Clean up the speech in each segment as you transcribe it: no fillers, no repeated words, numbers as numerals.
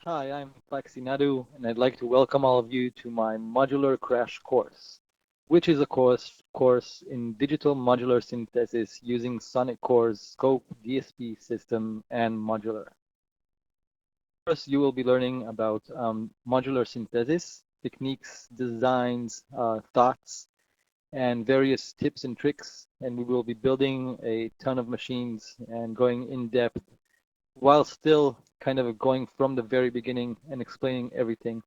Hi, I'm Faxi Nadu, and I'd like to welcome all of you to my Modular Crash course, which is a course in digital modular synthesis using Sonic Core's Scope DSP system and Modular. First, you will be learning about modular synthesis, techniques, designs, thoughts, and various tips and tricks, and we will be building a ton of machines and going in depth while still kind of going from the very beginning and explaining everything.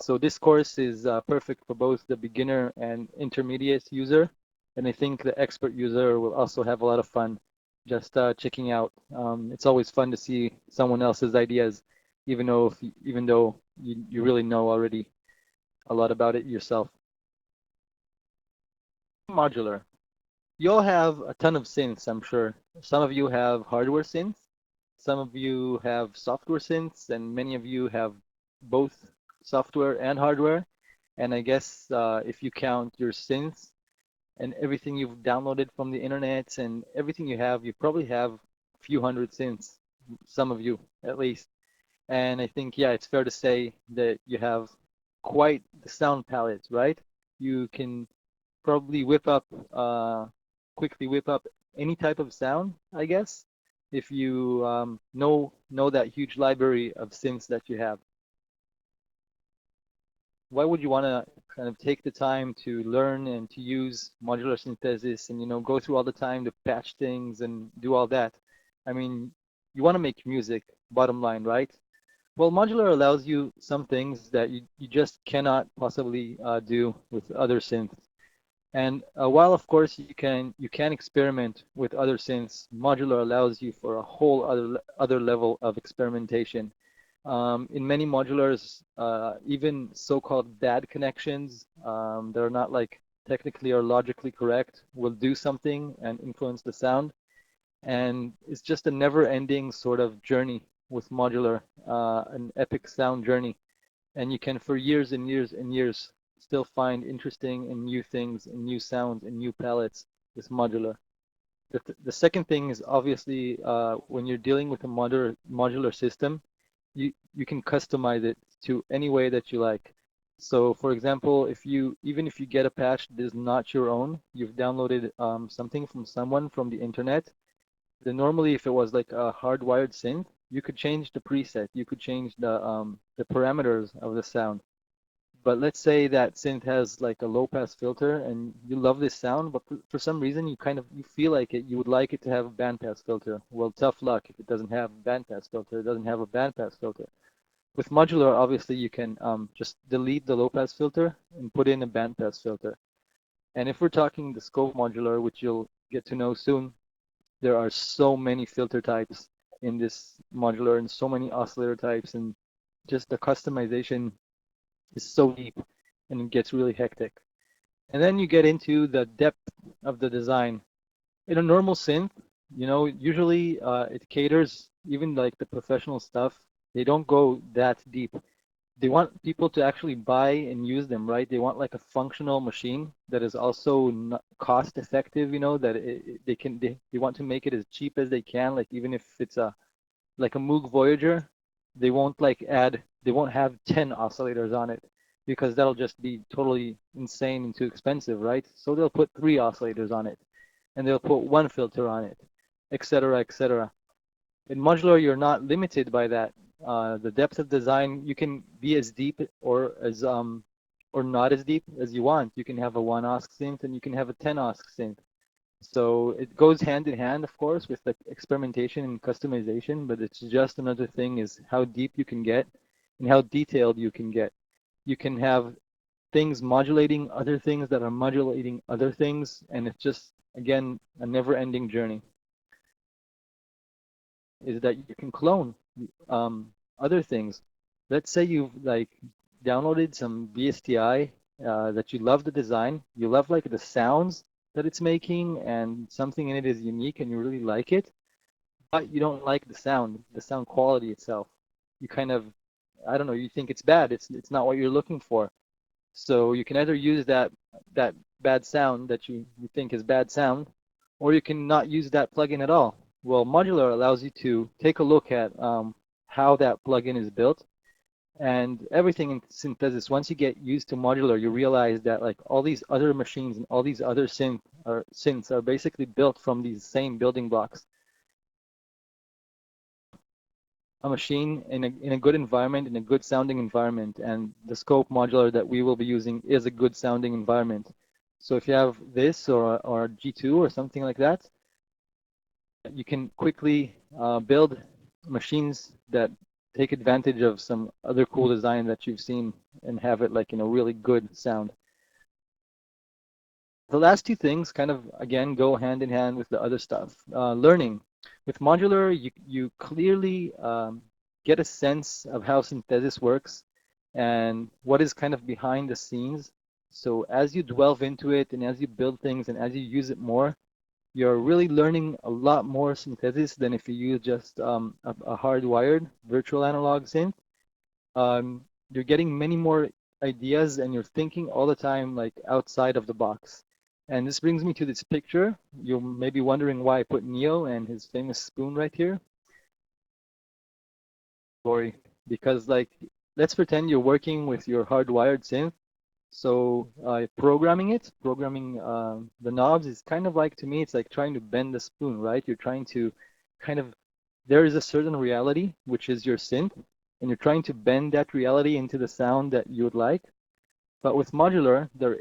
So this course is perfect for both the beginner and intermediate user, and I think the expert user will also have a lot of fun just checking out. It's always fun to see someone else's ideas, even though you really know already a lot about it yourself. Modular. You all have a ton of synths, I'm sure. Some of you have hardware synths, some of you have software synths, and many of you have both software and hardware. And I guess if you count your synths and everything you've downloaded from the internet and everything you have, you probably have a few hundred synths, some of you at least. And I think, yeah, it's fair to say that you have quite the sound palette, right? You can probably quickly whip up any type of sound, I guess, if you know that huge library of synths that you have. Why would you want to kind of take the time to learn and to use modular synthesis and go through all the time to patch things and do all that? I mean, you want to make music, bottom line, right? Well, modular allows you some things that you just cannot possibly do with other synths. And while of course you can experiment with other synths, modular allows you for a whole other level of experimentation. In many modulars, even so-called bad connections that are not like technically or logically correct will do something and influence the sound. And it's just a never-ending sort of journey with modular, an epic sound journey. And you can, for years and years and years, still find interesting and new things and new sounds and new palettes with modular. The second thing is obviously when you're dealing with a modular system, you can customize it to any way that you like. So for example, even if you get a patch that is not your own, you've downloaded something from someone from the internet, then normally if it was like a hardwired synth, you could change the preset, you could change the parameters of the sound. But let's say that synth has like a low pass filter and you love this sound, but for some reason you feel like you would like it to have a band pass filter. Well, tough luck if it doesn't have a band pass filter, it doesn't have a band pass filter. With modular, obviously you can just delete the low pass filter and put in a band pass filter. And if we're talking the scope modular, which you'll get to know soon, there are so many filter types in this modular and so many oscillator types, and just the customization is so deep and it gets really hectic. And then you get into the depth of the design. In a normal synth, usually it caters, even like the professional stuff, they don't go that deep. They want people to actually buy and use them, right? They want like a functional machine that is also cost effective, that they want to make it as cheap as they can, like even if it's like a Moog Voyager, they won't have 10 oscillators on it because that'll just be totally insane and too expensive, right? So they'll put 3 oscillators on it and they'll put 1 filter on it, etc., etc. In modular, you're not limited by that. The depth of design, you can be as deep or not as deep as you want. You can have a 1 OSC synth and you can have a 10 OSC synth. So it goes hand in hand, of course, with the experimentation and customization, but it's just another thing is how deep you can get and how detailed you can get. You can have things modulating other things that are modulating other things, and it's just, again, a never-ending journey. Is that you can clone other things. Let's say you've like downloaded some VSTI that you love the design, you love like the sounds that it's making, and something in it is unique and you really like it, but you don't like the sound quality itself. You kind of, I don't know, you think it's bad. It's not what you're looking for. So you can either use that bad sound that you think is bad sound, or you can not use that plugin at all. Well, Modular allows you to take a look at how that plugin is built, And everything in synthesis, once you get used to modular, you realize that like all these other machines and all these other synths are basically built from these same building blocks. A machine in a good environment, in a good sounding environment, and the Scope modular that we will be using is a good sounding environment. So if you have this or G2 or something like that, you can quickly build machines that take advantage of some other cool design that you've seen and have it like, really good sound. The last two things kind of, again, go hand in hand with the other stuff. Learning. With modular, you clearly get a sense of how synthesis works and what is kind of behind the scenes. So as you delve into it and as you build things and as you use it more, you're really learning a lot more synthesis than if you use just a hardwired virtual analog synth. You're getting many more ideas and you're thinking all the time like outside of the box. And this brings me to this picture. You may be wondering why I put Neo and his famous spoon right here. Story. Because like, let's pretend you're working with your hardwired synth. So programming the knobs is kind of like, to me, it's like trying to bend the spoon, right? You're trying to kind of, there is a certain reality, which is your synth, and you're trying to bend that reality into the sound that you would like. But with modular, there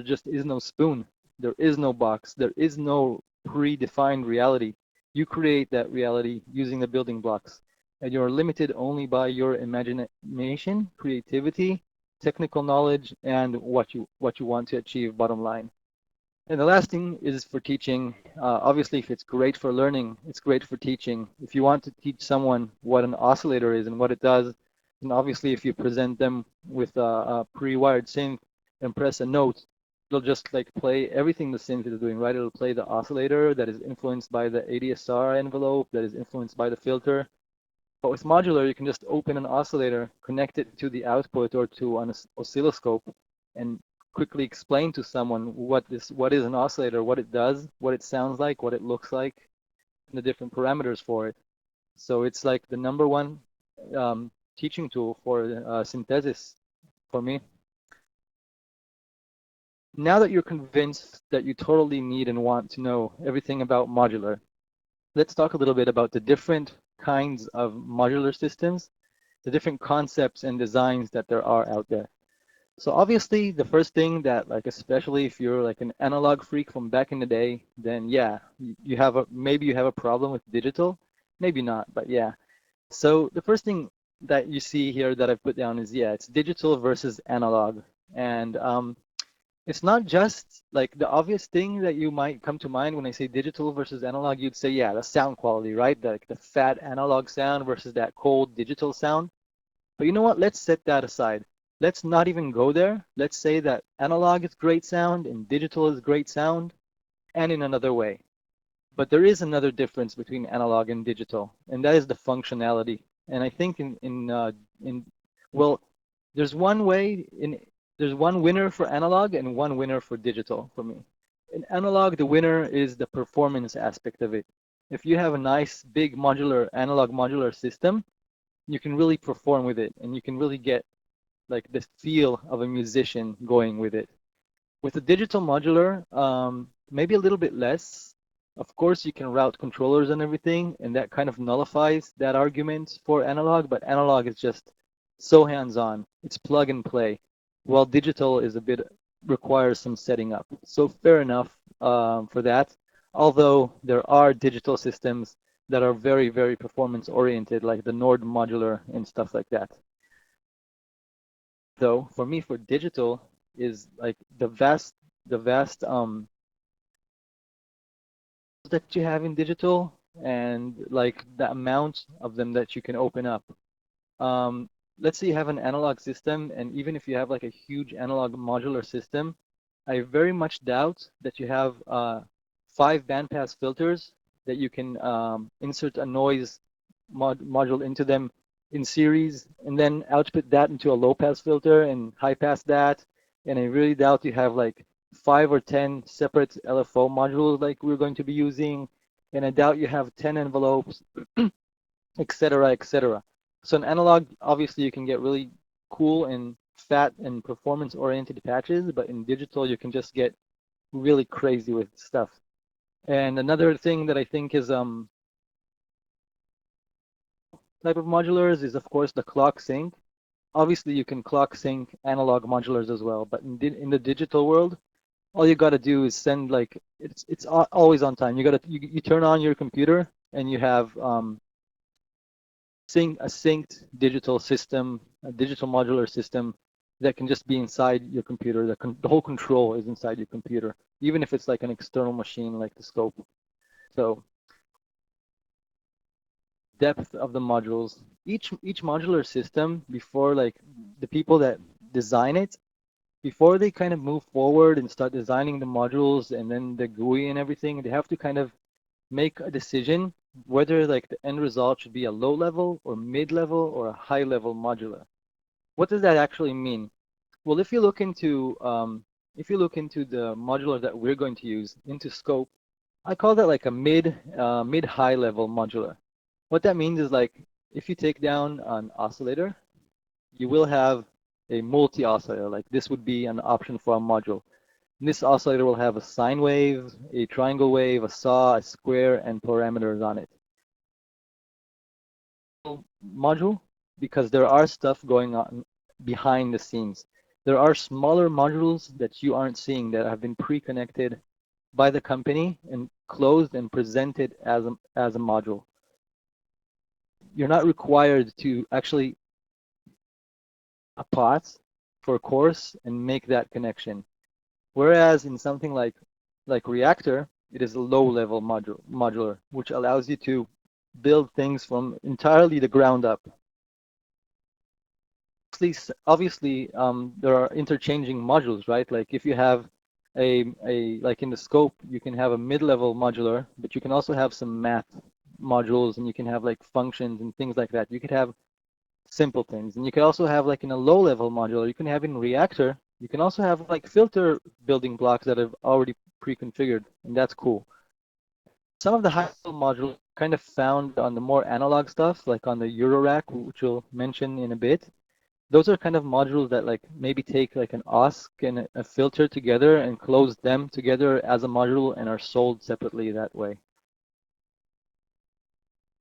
just is no spoon. There is no box. There is no predefined reality. You create that reality using the building blocks. And you're limited only by your imagination, creativity, technical knowledge, and what you want to achieve, bottom line. And the last thing is for teaching. Obviously, if it's great for learning, it's great for teaching. If you want to teach someone what an oscillator is and what it does, then obviously if you present them with a pre-wired synth and press a note, it'll just like play everything the synth is doing, right? It'll play the oscillator that is influenced by the ADSR envelope, that is influenced by the filter. But with modular, you can just open an oscillator, connect it to the output or to an oscilloscope, and quickly explain to someone what is an oscillator, what it does, what it sounds like, what it looks like, and the different parameters for it. So it's like the number one teaching tool for synthesis for me. Now that you're convinced that you totally need and want to know everything about modular, let's talk a little bit about the different kinds of modular systems, the different concepts and designs that there are out there. So obviously the first thing that, like, especially if you're like an analog freak from back in the day, then yeah, maybe you have a problem with digital, maybe not, but yeah. So the first thing that you see here that I've put down is, yeah, it's digital versus analog. And it's not just like the obvious thing that you might come to mind when I say digital versus analog. You'd say, yeah, the sound quality, right? The fat analog sound versus that cold digital sound. But you know what? Let's set that aside. Let's not even go there. Let's say that analog is great sound and digital is great sound, and in another way. But there is another difference between analog and digital, and that is the functionality. And I think well, there's one way in there's one winner for analog and one winner for digital for me. In analog, the winner is the performance aspect of it. If you have a nice big analog modular system, you can really perform with it and you can really get like the feel of a musician going with it. With a digital modular, maybe a little bit less. Of course, you can route controllers and everything, and that kind of nullifies that argument for analog, but analog is just so hands-on. It's plug and play, while digital is a bit requires some setting up. So fair enough for that. Although there are digital systems that are very, very performance oriented, like the Nord modular and stuff like that. Though for me, for digital is like the vast that you have in digital and like the amount of them that you can open up. Let's say you have an analog system, and even if you have like a huge analog modular system, I very much doubt that you have 5 bandpass filters that you can insert a noise module into them in series and then output that into a low pass filter and high pass that. And I really doubt you have like 5 or 10 separate LFO modules like we're going to be using. And I doubt you have 10 envelopes, etc., etc. So in analog, obviously you can get really cool and fat and performance-oriented patches, but in digital you can just get really crazy with stuff. And another thing that I think is type of modulars is of course the clock sync. Obviously you can clock sync analog modulars as well, but in the digital world, all you got to do is send like it's always on time. You turn on your computer and you have a synced digital system, a digital modular system that can just be inside your computer. The whole control is inside your computer, even if it's like an external machine like the scope. So depth of the modules. Each modular system, before like the people that design it, before they kind of move forward and start designing the modules and then the GUI and everything, they have to kind of make a decision whether like the end result should be a low level or mid level or a high level modular. What does that actually mean? Well, if you look into the modular that we're going to use into Scope, I call that like a mid high level modular. What that means is like if you take down an oscillator, you will have a multi-oscillator. Like this would be an option for a module. And this oscillator will have a sine wave, a triangle wave, a saw, a square, and parameters on it. Module, because there are stuff going on behind the scenes. There are smaller modules that you aren't seeing that have been pre-connected by the company and closed and presented as a module. You're not required to actually a pot for a course and make that connection. Whereas in something like Reactor, it is a low-level modular, which allows you to build things from entirely the ground up. Obviously, there are interchanging modules, right? Like if you have like in the scope, you can have a mid-level modular, but you can also have some math modules, and you can have like functions and things like that. You could have simple things, and you could also have like in a low-level modular, you can have in Reactor, you can also have like filter building blocks that have already pre-configured, and that's cool. Some of the high-level modules kind of found on the more analog stuff, like on the Eurorack, which we'll mention in a bit. Those are kind of modules that like maybe take like an OSC and a filter together and close them together as a module and are sold separately that way.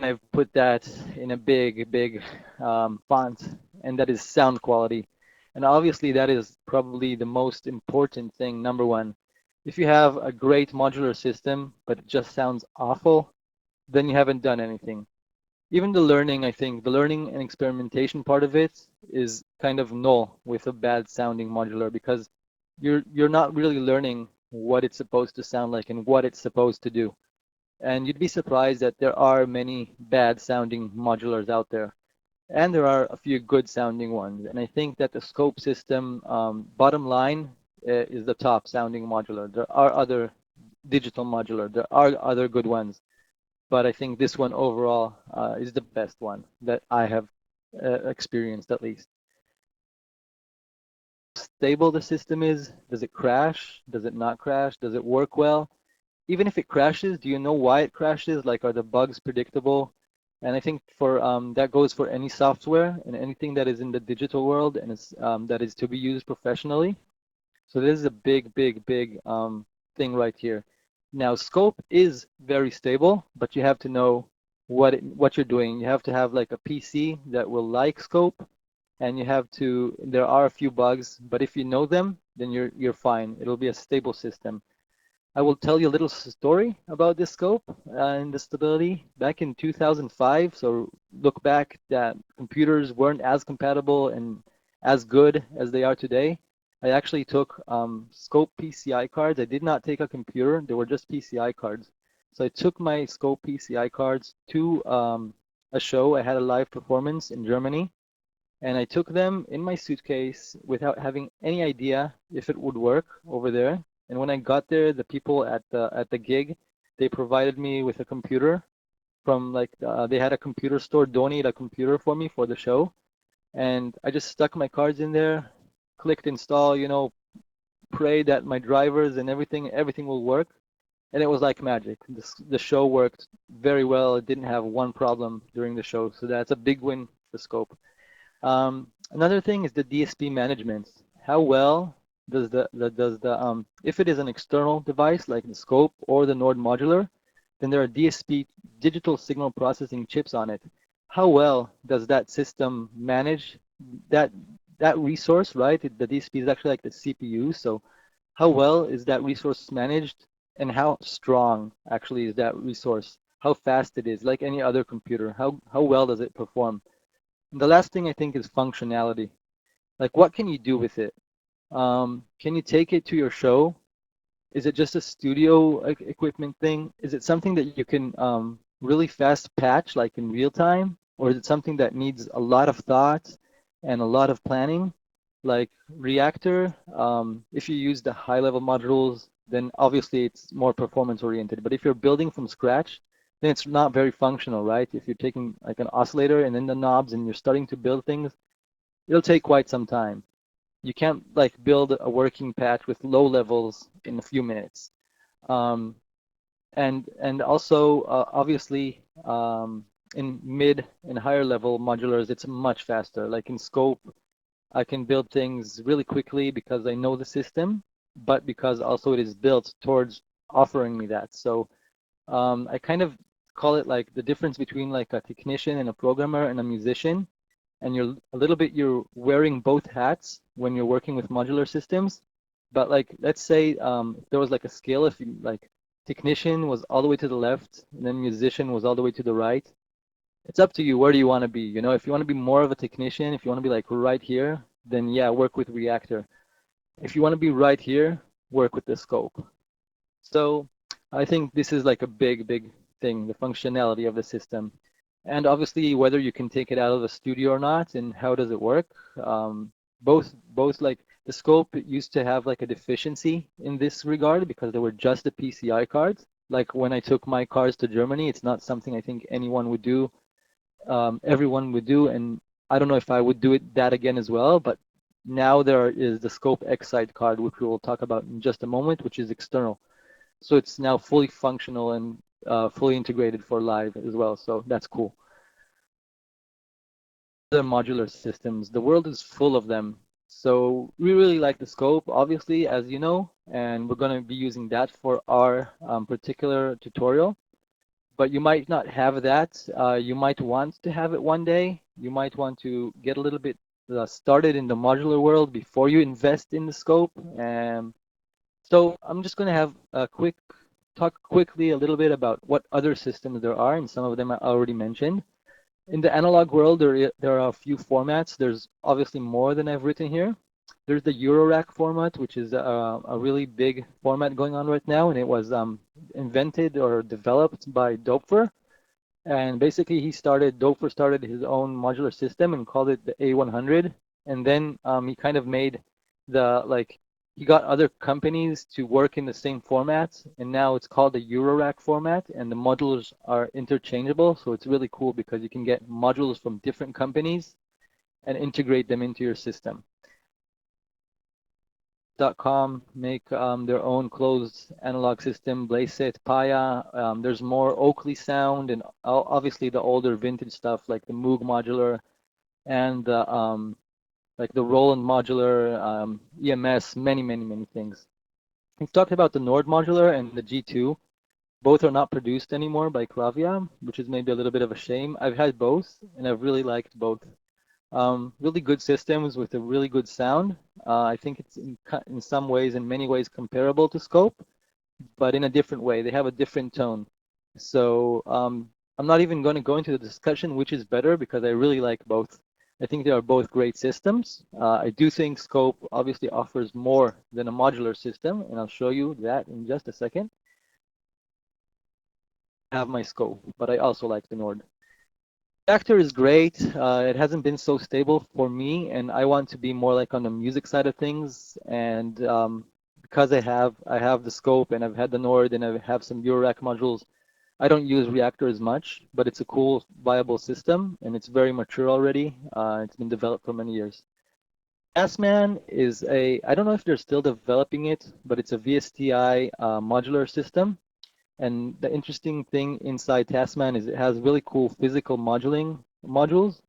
And I've put that in a big font, and that is sound quality. And obviously that is probably the most important thing, number one. If you have a great modular system, but it just sounds awful, then you haven't done anything. Even the learning, I think, the learning and experimentation part of it is kind of null with a bad sounding modular because you're not really learning what it's supposed to sound like and what it's supposed to do. And you'd be surprised that there are many bad sounding modulars out there. And there are a few good sounding ones. And I think that the scope system, bottom line, is the top sounding modular. There are other digital modular. There are other good ones. But I think this one overall is the best one that I have experienced at least. Stable the system is, does it crash? Does it not crash? Does it work well? Even if it crashes, do you know why it crashes? Like, are the bugs predictable? And I think for that goes for any software and anything that is in the digital world and that is to be used professionally. So this is a big thing right here. Now, Scope is very stable, but you have to know what you're doing. You have to have like a PC that will like Scope, and there are a few bugs, but if you know them, then you're fine. It'll be a stable system. I will tell you a little story about this scope and the stability. Back in 2005, so look back that computers weren't as compatible and as good as they are today. I actually took scope PCI cards. I did not take a computer. They were just PCI cards. So I took my scope PCI cards to a show. I had a live performance in Germany, and I took them in my suitcase without having any idea if it would work over there. And when I got there, the people at the gig, they provided me with a computer from like they had a computer store donate a computer for me for the show, and I just stuck my cards in there, clicked install, prayed that my drivers and everything will work, and it was like magic. The show worked very well. It didn't have one problem during the show, so that's a big win the scope. Another thing is the DSP management. How well does the if it is an external device like the scope or the Nord modular, then there are DSP digital signal processing chips on it. How well does that system manage that that resource, right? The DSP is actually like the CPU. So how well is that resource managed and how strong actually is that resource? How fast it is, like any other computer. How well does it perform? And the last thing I think is functionality. Like what can you do with it? Can you take it to your show? Is it just a studio equipment thing? Is it something that you can really fast patch like in real time? Or is it something that needs a lot of thought and a lot of planning? Like Reactor, if you use the high level modules, then obviously it's more performance oriented. But if you're building from scratch, then it's not very functional, right? If you're taking like an oscillator and then the knobs and you're starting to build things, it'll take quite some time. You can't like build a working patch with low levels in a few minutes. Um, and also obviously in mid and higher level modulars, it's much faster. Like in Scope, I can build things really quickly because I know the system, but because also it is built towards offering me that. So I kind of call it like the difference between like a technician and a programmer and a musician. And you're wearing both hats when you're working with modular systems. But like, let's say if there was like a scale, if you like technician was all the way to the left, and then musician was all the way to the right. It's up to you. Where do you want to be? You know, if you want to be more of a technician, if you want to be like right here, then yeah, work with Reactor. If you want to be right here, work with the scope. So I think this is like a big thing, the functionality of the system. And obviously whether you can take it out of the studio or not and how does it work. Both like the scope used to have like a deficiency in this regard because they were just the PCI cards. Like when I took my cars to Germany, it's not something I think anyone would do, everyone would do, and I don't know if I would do it that again as well, but now there is the Scope Excite card, which we will talk about in just a moment, which is external. So it's now fully functional and fully integrated for live as well. So that's cool. The modular systems, the world is full of them. So we really like the scope, obviously, as you know, and we're going to be using that for our particular tutorial. But you might not have that. You might want to have it one day. You might want to get a little bit started in the modular world before you invest in the scope. So I'm just going to have a talk quickly a little bit about what other systems there are, and some of them I already mentioned. In the analog world, there are a few formats. There's obviously more than I've written here. There's the Eurorack format, which is a really big format going on right now, and it was invented or developed by Doepfer. And basically, Doepfer started his own modular system and called it the A100. And then he kind of made he got other companies to work in the same format. And now it's called the Eurorack format. And the modules are interchangeable. So it's really cool because you can get modules from different companies and integrate them into your system. .com make their own closed analog system, Blazeit, Paya. There's more Oakley Sound and obviously the older vintage stuff like the Moog modular and like the Roland modular, EMS, many things. We've talked about the Nord modular and the G2. Both are not produced anymore by Clavia, which is maybe a little bit of a shame. I've had both and I've really liked both. Really good systems with a really good sound. I think it's in some ways, in many ways, comparable to Scope, but in a different way. They have a different tone. So I'm not even going to go into the discussion which is better because I really like both. I think they are both great systems. I do think Scope obviously offers more than a modular system, and I'll show you that in just a second. I have my Scope, but I also like the Nord. Actor is great. It hasn't been so stable for me, and I want to be more like on the music side of things. And because I have the scope, and I've had the Nord, and I have some Eurorack modules, I don't use Reactor as much, but it's a cool, viable system, and it's very mature already. It's been developed for many years. Tasman is I don't know if they're still developing it, but it's a VSTi modular system. And the interesting thing inside Tasman is it has really cool physical modules.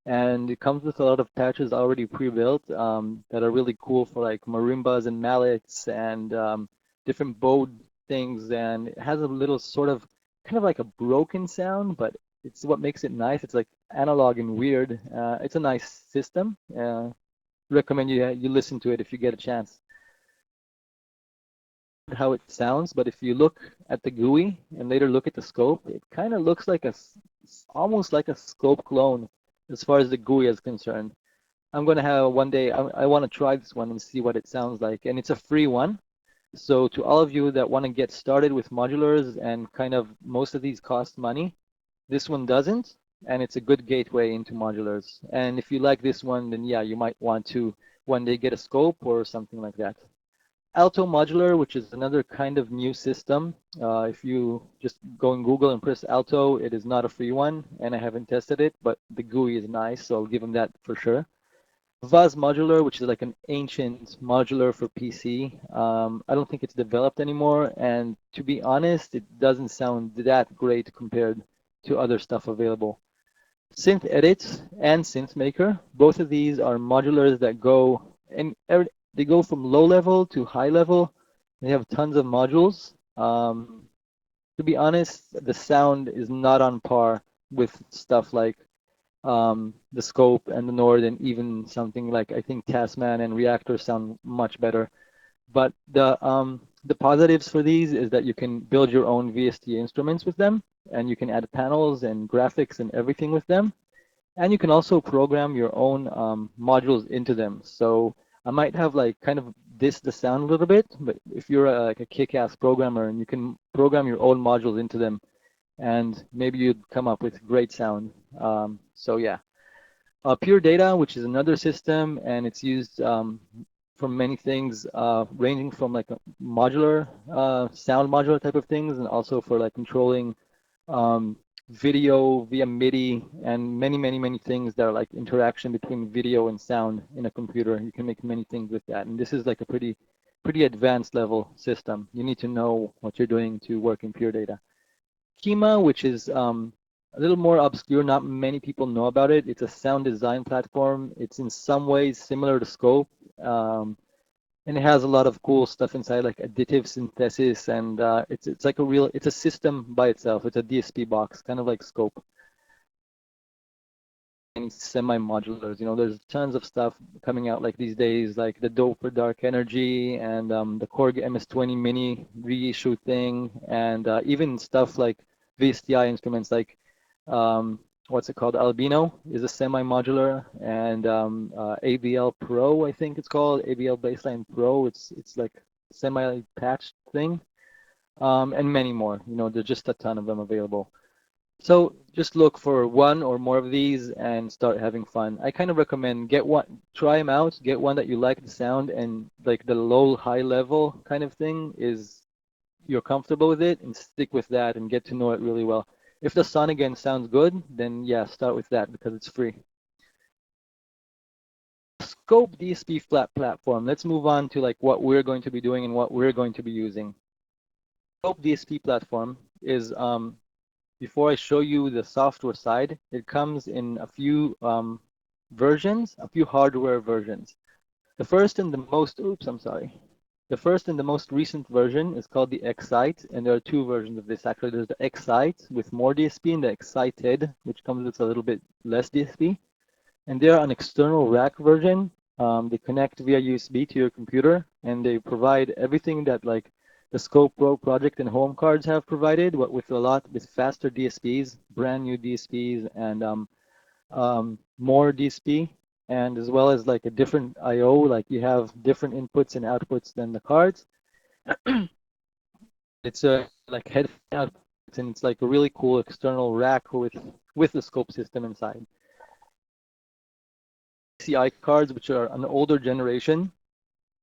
and it comes with a lot of patches already pre-built that are really cool for like marimbas and mallets and different bowed things. And it has a little sort of kind of like a broken sound, but it's what makes it nice. It's like analog and weird. It's a nice system. Recommend you listen to it if you get a chance. How it sounds, but if you look at the GUI and later look at the scope, it kind of looks like almost like a scope clone as far as the GUI is concerned. I'm going to have one day, I want to try this one and see what it sounds like. And it's a free one. So to all of you that want to get started with modulars and kind of most of these cost money, this one doesn't. And it's a good gateway into modulars. And if you like this one, then yeah, you might want to one day get a scope or something like that. Alto Modular, which is another kind of new system. If you just go in Google and press Alto, it is not a free one, and I haven't tested it, but the GUI is nice, so I'll give them that for sure. Vaz Modular, which is like an ancient modular for PC. I don't think it's developed anymore, and to be honest, it doesn't sound that great compared to other stuff available. Synth Edit and Synth Maker, both of these are modulars that go and they go from low level to high level. They have tons of modules. To be honest, the sound is not on par with stuff like the Scope and the Nord, and even something like I think Tasman and Reactor sound much better. But the positives for these is that you can build your own VST instruments with them, and you can add panels and graphics and everything with them. And you can also program your own modules into them. So I might have like kind of the sound a little bit, but if you're like a kick-ass programmer and you can program your own modules into them, and maybe you'd come up with great sound. So yeah. Pure Data, which is another system, and it's used for many things, ranging from like a modular, sound modular type of things, and also for like controlling video via MIDI and many things that are like interaction between video and sound in a computer. You can make many things with that. And this is like a pretty advanced level system. You need to know what you're doing to work in Pure Data. Kima, which is a little more obscure, not many people know about it. It's a sound design platform. It's in some ways similar to Scope. And it has a lot of cool stuff inside, like additive synthesis, and it's like it's a system by itself. It's a DSP box, kind of like Scope. And semi-modulars, there's tons of stuff coming out like these days, like the Dope for Dark Energy and the Korg MS-20 Mini reissue thing, and even stuff like VSTI instruments like what's it called? Albino is a semi-modular, and ABL Pro, I think it's called, ABL Baseline Pro. It's like semi-patched thing, and many more. There's just a ton of them available. So just look for one or more of these and start having fun. I kind of recommend get one, try them out, get one that you like the sound, and like the low, high level kind of thing is you're comfortable with it, and stick with that and get to know it really well. If the Son again sounds good, then yeah, start with that because it's free. Scope DSP platform. Let's move on to like what we're going to be doing and what we're going to be using. Scope DSP platform is before I show you the software side, it comes in a few versions, a few hardware versions. The first and the most, oops, I'm sorry. The first and the most recent version is called the Excite, and there are two versions of this. Actually, there's the Excite with more DSP and the Excited, which comes with a little bit less DSP. And they're an external rack version. They connect via USB to your computer, and they provide everything that like the Scope Pro project and home cards have provided, but with faster DSPs, brand new DSPs, and more DSP, and as well as like a different I/O, like you have different inputs and outputs than the cards. It's a like head outputs, and it's like a really cool external rack with the Scope system inside. PCI cards, which are an older generation.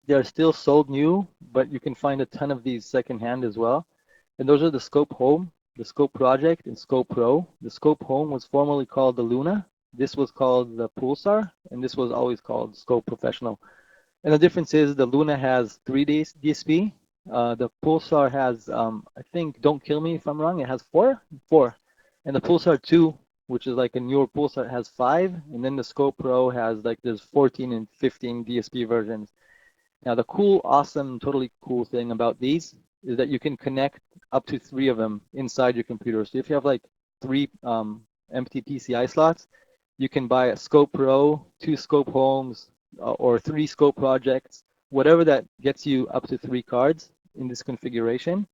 They're still sold new, but you can find a ton of these secondhand as well. And those are the Scope Home, the Scope Project, and Scope Pro. The Scope Home was formerly called the Luna. This was called the Pulsar, and this was always called Scope Professional. And the difference is the Luna has 3 DSP. The Pulsar has, I think, don't kill me if I'm wrong, it has four. And the Pulsar 2 which is like a newer Pulsar, has 5, and then the Scope Pro has like there's 14 and 15 DSP versions. Now the cool, awesome, totally cool thing about these is that you can connect up to 3 of them inside your computer. So if you have like 3 empty PCI slots, you can buy a Scope Pro, 2 Scope Homes, or 3 Scope projects, whatever that gets you up to 3 cards in this configuration.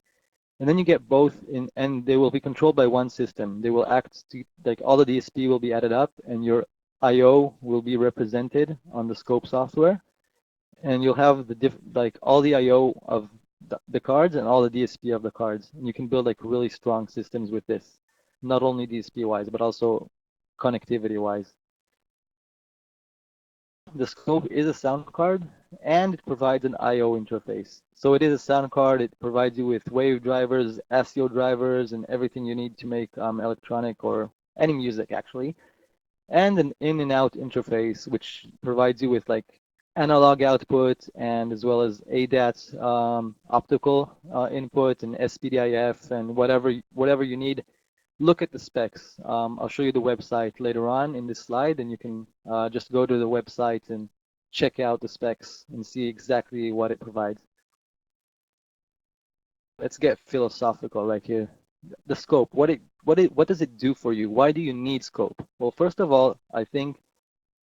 And then you get both in, and they will be controlled by one system. They will act to, like all the DSP will be added up, and your I/O will be represented on the Scope software, and you'll have the like all the I/O of the cards and all the DSP of the cards, and you can build like really strong systems with this, not only DSP wise, but also connectivity wise. The Scope is a sound card, and it provides an I/O interface. So it is a sound card. It provides you with wave drivers, ASIO drivers, and everything you need to make electronic or any music actually, and an in and out interface, which provides you with like analog output and as well as ADAT optical input and SPDIF and whatever you need. Look at the specs. I'll show you the website later on in this slide, and you can just go to the website and check out the specs and see exactly what it provides. Let's get philosophical right here. The Scope, what does it do for you? Why do you need Scope? Well, first of all, I think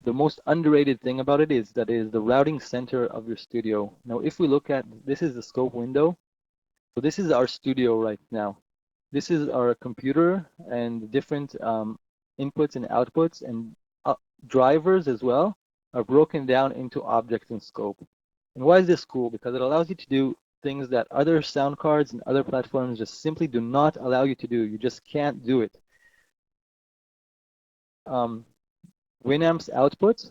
the most underrated thing about it is that it is the routing center of your studio. Now, if we look at, this is the Scope window. So this is our studio right now. This is our computer and different inputs and outputs and drivers as well are broken down into objects in Scope. And why is this cool? Because it allows you to do things that other sound cards and other platforms just simply do not allow you to do. You just can't do it. Winamp's output,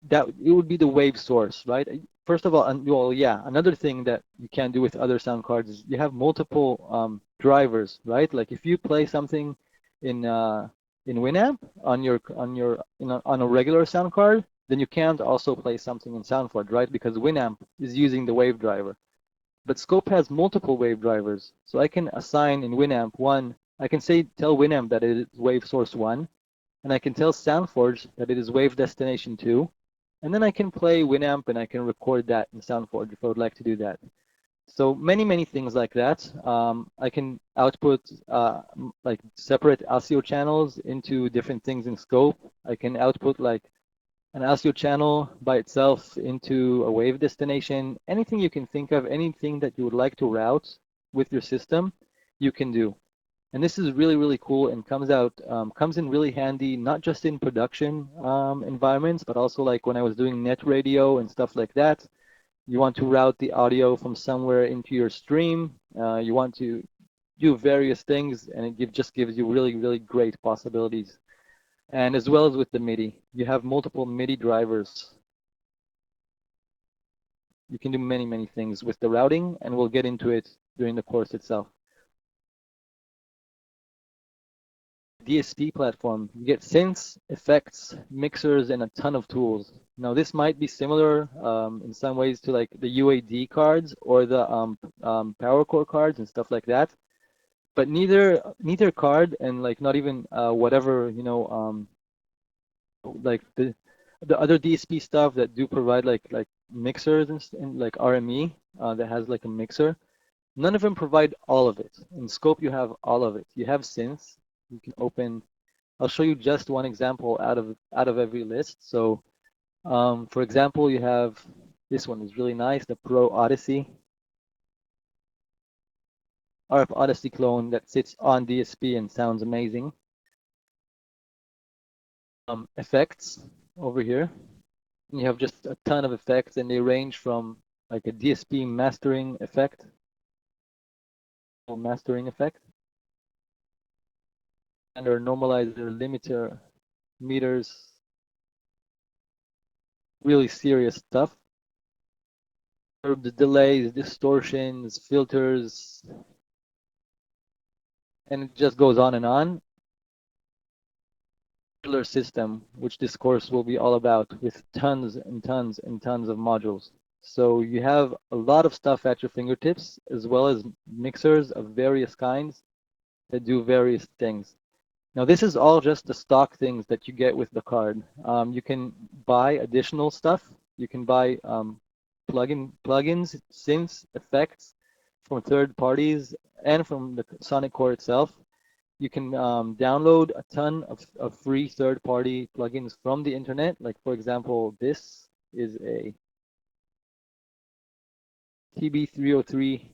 that it would be the wave source, right? First of all, well, yeah, another thing that you can't do with other sound cards is you have multiple drivers, right? Like if you play something in Winamp on a regular sound card, then you can't also play something in SoundForge, right? Because Winamp is using the wave driver. But Scope has multiple wave drivers, so I can assign in Winamp one. I can tell Winamp that it is wave source 1, and I can tell SoundForge that it is wave destination 2, and then I can play Winamp and I can record that in SoundForge if I would like to do that. So many things like that. I can output like separate ASIO channels into different things in Scope. I can output like an ASIO channel by itself into a wave destination. Anything you can think of, anything that you would like to route with your system, you can do. And this is really cool and comes in really handy, not just in production environments, but also like when I was doing net radio and stuff like that. You want to route the audio from somewhere into your stream. You want to do various things, and it just gives you really great possibilities. And as well as with the MIDI, you have multiple MIDI drivers. You can do many things with the routing, and we'll get into it during the course itself. DSP platform, you get synths, effects, mixers, and a ton of tools. Now this might be similar in some ways to like the UAD cards or the power core cards and stuff like that, but neither card and like not even whatever like the other DSP stuff that do provide like mixers and like RME that has like a mixer. None of them provide all of it. In Scope, you have all of it. You have synths. You can open. I'll show you just one example out of every list. So, for example, you have this one is really nice, the Pro Odyssey, RF Odyssey clone that sits on DSP and sounds amazing. Effects over here. You have just a ton of effects, and they range from like a DSP mastering effect, and our normalizer, limiter, meters, really serious stuff. The delays, distortions, filters, and it just goes on and on. Modular system, which this course will be all about, with tons and tons and tons of modules. So you have a lot of stuff at your fingertips, as well as mixers of various kinds. that do various things. Now, this is all just the stock things that you get with the card. You can buy additional stuff. You can buy plugins, synths, effects from third parties and from the Sonic Core itself. You can download a ton of free third-party plugins from the internet. Like, for example, this is a TB303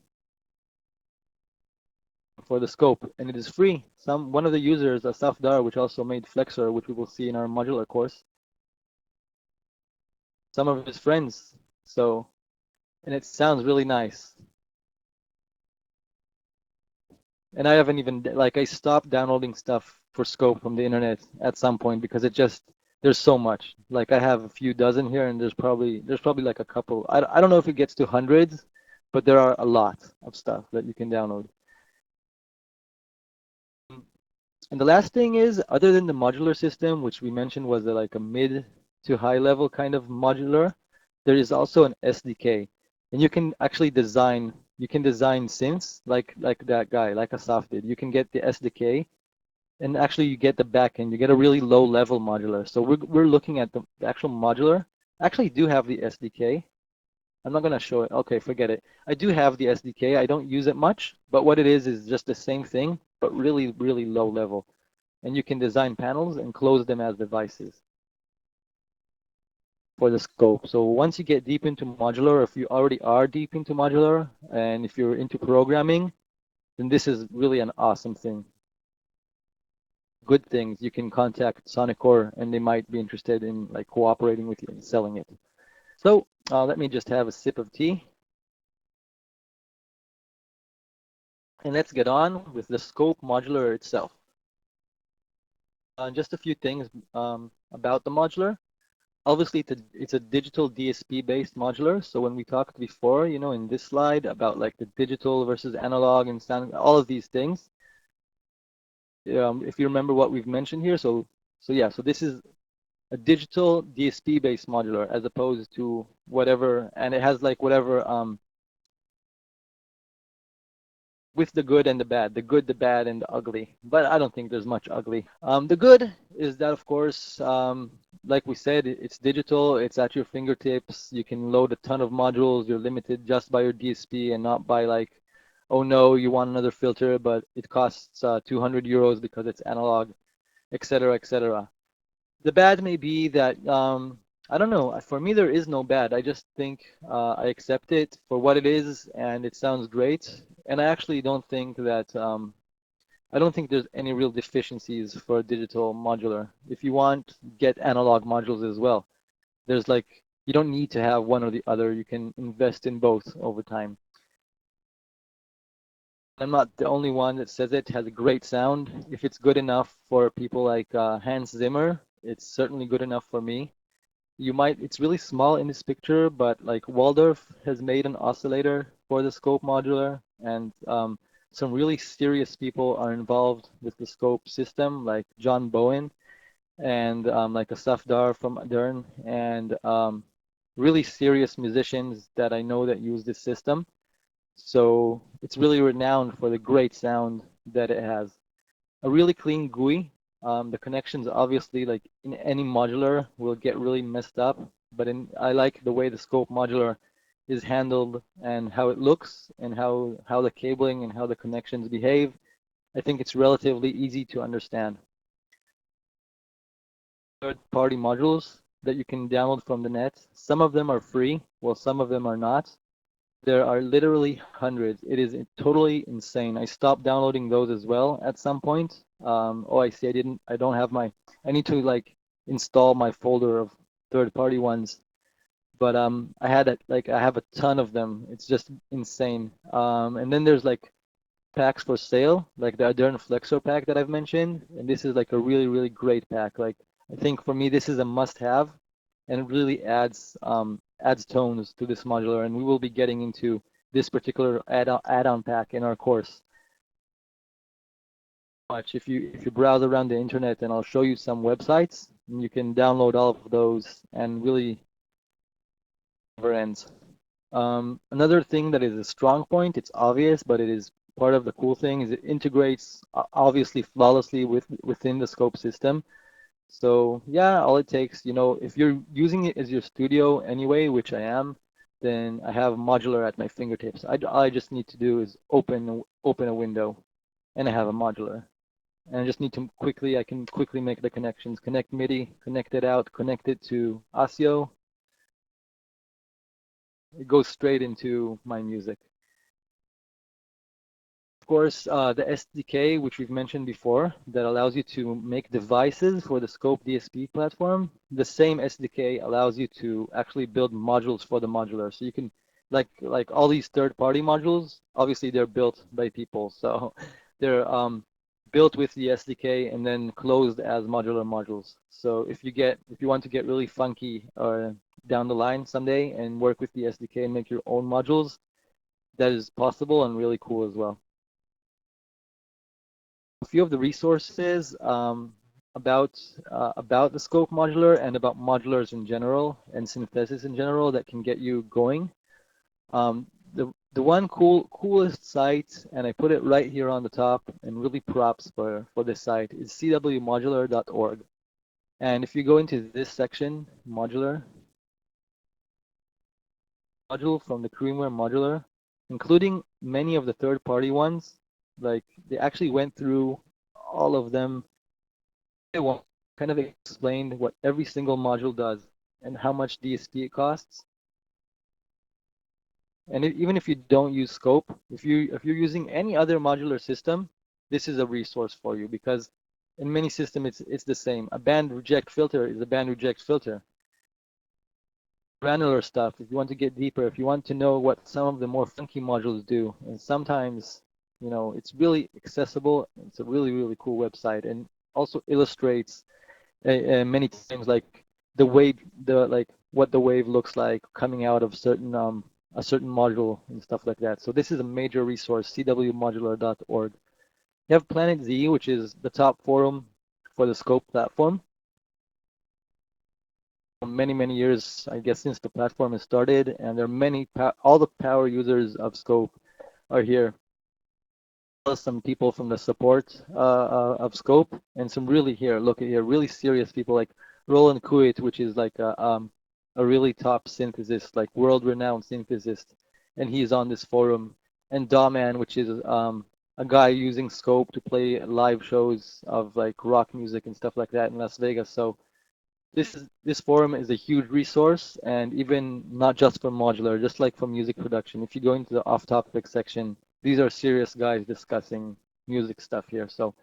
for the scope, and it is free. One of the users, Asaf Dar, which also made Flexor, which we will see in our modular course, some of his friends. So, and it sounds really nice. And I haven't even, like, I stopped downloading stuff for scope from the internet at some point because it just, there's so much. Like, I have a few dozen here, and there's probably like a couple. I don't know if it gets to hundreds, but there are a lot of stuff that you can download. And the last thing is, other than the modular system, which we mentioned was like a mid to high level kind of modular, there is also an SDK. And you can actually design synths like that guy, like Asaf did. You can get the SDK, and actually you get the backend. You get a really low level modular. So we're looking at the actual modular. I actually do have the SDK. I'm not going to show it. Okay, forget it. I do have the SDK. I don't use it much, but what it is just the same thing, but really, really low level. And you can design panels and close them as devices for the scope. So once you get deep into modular, if you already are deep into modular, and if you're into programming, then this is really an awesome thing. Good things, you can contact Sonic Core and they might be interested in like cooperating with you and selling it. So let me just have a sip of tea. And let's get on with the scope modular itself. Just a few things about the modular. Obviously, it's a digital DSP based modular. So when we talked before, in this slide about like the digital versus analog and sound, all of these things, if you remember what we've mentioned here, so this is a digital DSP based modular as opposed to whatever, and it has like whatever with the good and the bad, the good, the bad, and the ugly. But I don't think there's much ugly. The good is that, of course, like we said, it's digital. It's at your fingertips. You can load a ton of modules. You're limited just by your DSP and not by like, oh no, you want another filter, but it costs 200 euros because it's analog, etc., etc. The bad may be that I don't know. For me, there is no bad. I just think I accept it for what it is, and it sounds great. And I actually don't think that I don't think there's any real deficiencies for a digital modular. If you want, get analog modules as well. There's like you don't need to have one or the other. You can invest in both over time. I'm not the only one that says it has a great sound. If it's good enough for people like Hans Zimmer, it's certainly good enough for me. It's really small in this picture, but like Waldorf has made an oscillator for the scope modular, and some really serious people are involved with the scope system, like John Bowen and like Asaf Dar from Adern, and really serious musicians that I know that use this system. So it's really renowned for the great sound that it has. A really clean GUI. The connections obviously like in any modular will get really messed up, but I like the way the scope modular is handled and how it looks and how the cabling and how the connections behave. I think it's relatively easy to understand. Third-party modules that you can download from the net. Some of them are free, while some of them are not. There are literally hundreds. It is totally insane. I stopped downloading those as well at some point. Oh, I see. I don't have I need to like install my folder of third-party ones. But I have a ton of them. It's just insane. And then there's like packs for sale, like the Adern Flexor pack that I've mentioned. And this is like a really, really great pack. Like I think for me, this is a must-have, and it really adds tones to this modular. And we will be getting into this particular add-on pack in our course. Much if you browse around the internet, and I'll show you some websites, and you can download all of those, and really never ends. Another thing that is a strong point, it's obvious, but it is part of the cool thing is it integrates obviously flawlessly within the Scope system. So yeah, all it takes, if you're using it as your studio anyway, which I am, then I have Modular at my fingertips. All I just need to do is open a window, and I have a Modular. And I can quickly make the connections, connect MIDI, connect it out, connect it to ASIO. It goes straight into my music. Of course, the SDK, which we've mentioned before, that allows you to make devices for the Scope DSP platform. The same SDK allows you to actually build modules for the modular. So you can, like all these third-party modules, obviously they're built by people. So they're built with the SDK and then closed as modular modules. So if you want to get really funky down the line someday and work with the SDK and make your own modules, that is possible and really cool as well. A few of the resources about the Scope modular and about modulars in general and synthesis in general that can get you going. The one coolest site, and I put it right here on the top, and really props for this site, is cwmodular.org. And if you go into this section, modular, module from the Creamware modular, including many of the third-party ones, like they actually went through all of them. They kind of explained what every single module does and how much DSP it costs. And even if you don't use Scope, if you're using any other modular system, this is a resource for you, because in many systems it's the same. A band reject filter is a band reject filter. Granular stuff, if you want to get deeper, if you want to know what some of the more funky modules do, and sometimes, it's really accessible. It's a really, really cool website, and also illustrates many times like the wave, what the wave looks like coming out of a certain module and stuff like that. So this is a major resource, cwmodular.org. You have Planet Z, which is the top forum for the Scope platform. For many, many years, I guess, since the platform has started, and there are all the power users of Scope are here. Some people from the support of Scope, and some really serious people like Roland Kuit, which is like a really top synthesist, like world-renowned synthesist, and he's on this forum. And Dawman, which is a guy using Scope to play live shows of like rock music and stuff like that in Las Vegas. So this forum is a huge resource, and even not just for modular, just like for music production. If you go into the off-topic section, these are serious guys discussing music stuff here. So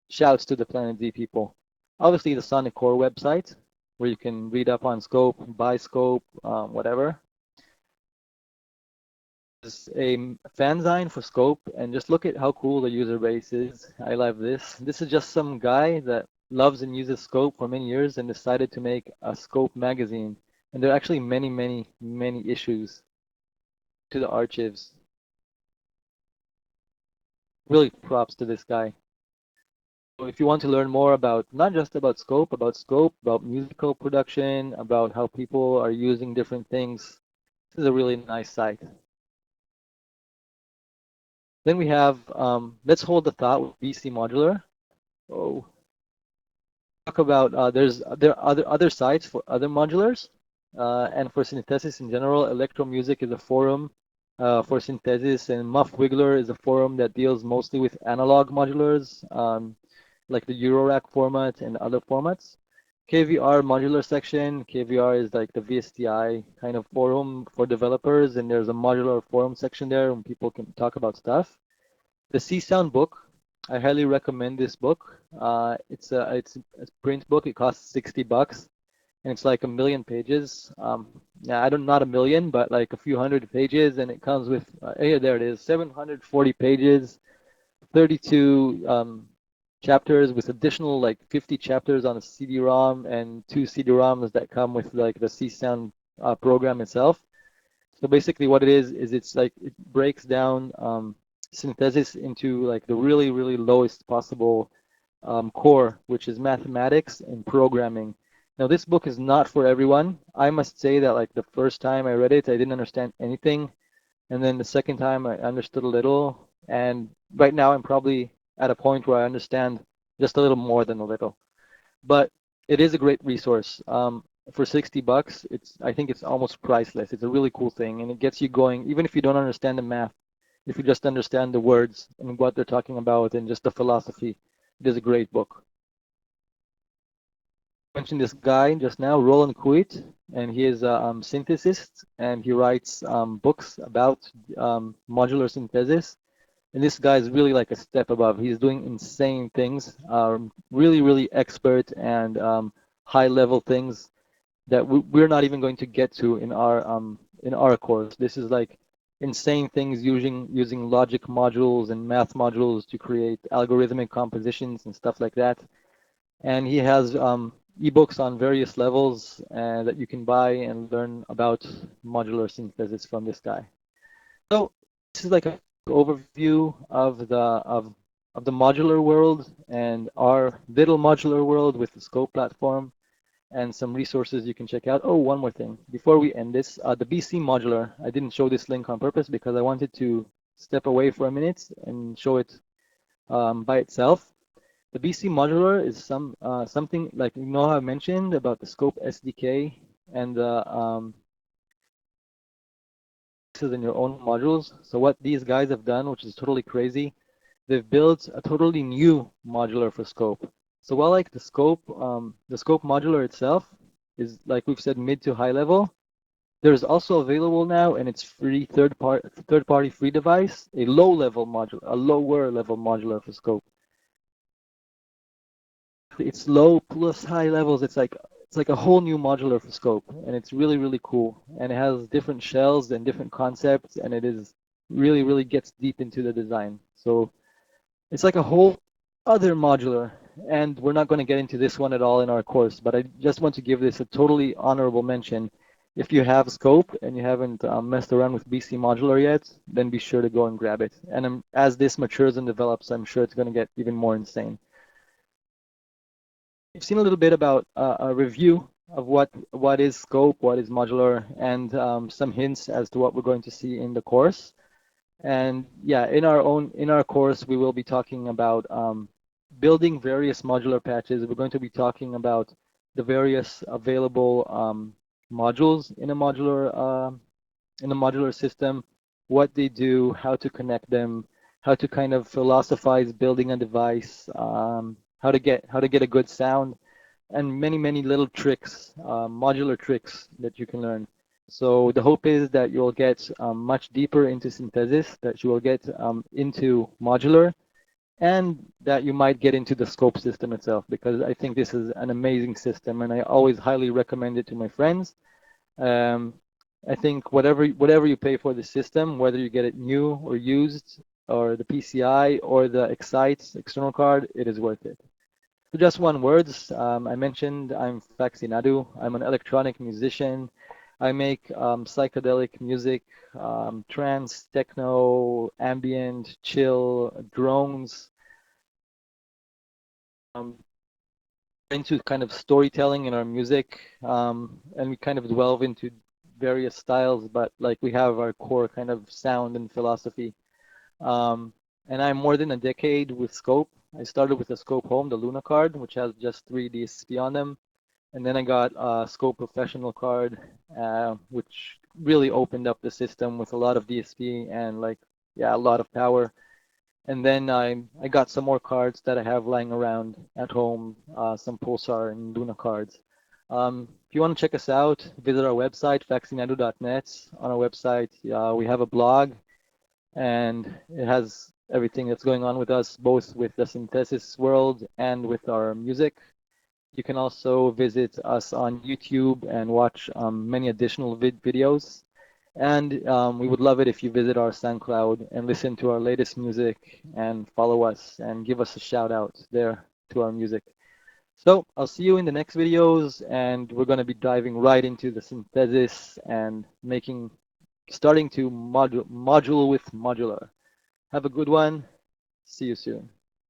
shouts to the Planet Z people. Obviously, the Sonic Core website, where you can read up on Scope, buy Scope, whatever. It's a fanzine for Scope, and just look at how cool the user base is. I love this. This is just some guy that loves and uses Scope for many years and decided to make a Scope magazine. And there are actually many, many, many issues to the archives. Really props to this guy. So if you want to learn more about, not just about Scope, about musical production, about how people are using different things, this is a really nice site. Then we have, let's hold the thought with BC Modular. Oh, talk about there are other sites for other modulars, and for synthesis in general. Electromusic is a forum for synthesis, and Muff Wiggler is a forum that deals mostly with analog modulars, like the Eurorack format and other formats. KVR modular section. KVR is like the VSTI kind of forum for developers, and there's a modular forum section there when people can talk about stuff. The C Sound book, I highly recommend this book. It's a print book. It costs $60, and it's like 1,000,000 pages. Yeah, not a million, but like a few hundred pages, and it comes with here, there it is, 740 pages, 32 chapters with additional like 50 chapters on a CD-ROM and 2 CD-ROMs that come with like the C Sound program itself. So basically what it is it's like it breaks down synthesis into like the really, really lowest possible core, which is mathematics and programming. Now this book is not for everyone. I must say that like the first time I read it, I didn't understand anything. And then the second time I understood a little. And right now I'm probably at a point where I understand just a little more than a little. But it is a great resource. For 60 bucks, I think it's almost priceless. It's a really cool thing, and it gets you going, even if you don't understand the math. If you just understand the words and what they're talking about and just the philosophy, it is a great book. I mentioned this guy just now, Roland Kuit, and he is a synthesist, and he writes books about modular synthesis. And this guy is really like a step above. He's doing insane things, really, really expert and high level things that we're not even going to get to in our course. This is like insane things using logic modules and math modules to create algorithmic compositions and stuff like that. And he has ebooks on various levels that you can buy and learn about modular synthesis from this guy. So this is like an overview of the modular world and our little modular world with the Scope platform and some resources you can check out. Oh, one more thing. Before we end this, the BC Modular, I didn't show this link on purpose because I wanted to step away for a minute and show it by itself. The BC Modular is something like Noah mentioned about the Scope SDK and the in your own modules. So what these guys have done, which is totally crazy, they've built a totally new modular for Scope. So while like the Scope modular itself is like we've said mid to high level, there's also available now, and it's free third party free device, a lower level modular for Scope. It's low plus high levels. It's like a whole new modular for Scope, and it's really really cool. And it has different shells and different concepts, and it is really really gets deep into the design. So it's like a whole other modular, and we're not going to get into this one at all in our course, but I just want to give this a totally honorable mention. If you have Scope and you haven't messed around with BC Modular yet, then be sure to go and grab it. And as this matures and develops, I'm sure it's going to get even more insane. We've seen a little bit about a review of what is Scope, what is Modular, and some hints as to what we're going to see in the course. And yeah, in our course, we will be talking about building various modular patches. We're going to be talking about the various available modules in a modular system, what they do, how to connect them, how to kind of philosophize building a device, how to get a good sound, and many little tricks, modular tricks that you can learn. So the hope is that you'll get much deeper into synthesis, that you will get into modular, and that you might get into the Scope system itself, because I think this is an amazing system, and I always highly recommend it to my friends. Um, I think whatever you pay for the system, whether you get it new or used, or the PCI or the Excite external card, it is worth it. So just one words, I mentioned I'm Faxi Nadu. I'm an electronic musician. I make psychedelic music, trance, techno, ambient, chill, drones, into kind of storytelling in our music, and we kind of delve into various styles, but like we have our core kind of sound and philosophy. Um, and I'm more than a decade with Scope. I started with the Scope Home, the Luna card, which has just 3 DSP on them. And then I got a Scope Professional card, which really opened up the system with a lot of DSP and like, yeah, a lot of power. And then I got some more cards that I have lying around at home, some Pulsar and Luna cards. If you want to check us out, visit our website, faxinadu.net. On our website, we have a blog, and it has everything that's going on with us, both with the synthesis world and with our music. You can also visit us on YouTube and watch many additional videos. And we would love it if you visit our SoundCloud and listen to our latest music and follow us and give us a shout out there to our music. So I'll see you in the next videos, and we're going to be diving right into the synthesis and starting to module with Modular. Have a good one. See you soon.